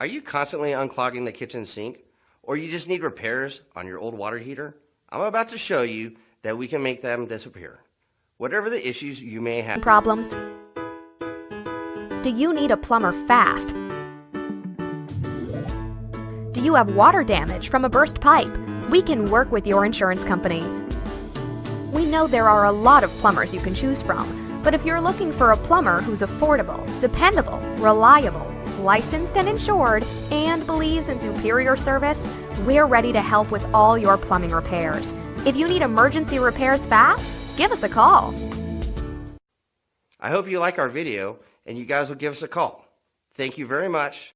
Are you constantly unclogging the kitchen sink, or you just need repairs on your old water heater? I'm about to show you that we can make them disappear. Whatever the issues you may have. Problems? Do you need a plumber fast? Do you have water damage from a burst pipe? We can work with your insurance company. We know there are a lot of plumbers you can choose from, but if you're looking for a plumber who's affordable, dependable, reliable, licensed and insured, and believes in superior service, we're ready to help with all your plumbing repairs. If you need emergency repairs fast, give us a call. I hope you like our video and you guys will give us a call. Thank you very much.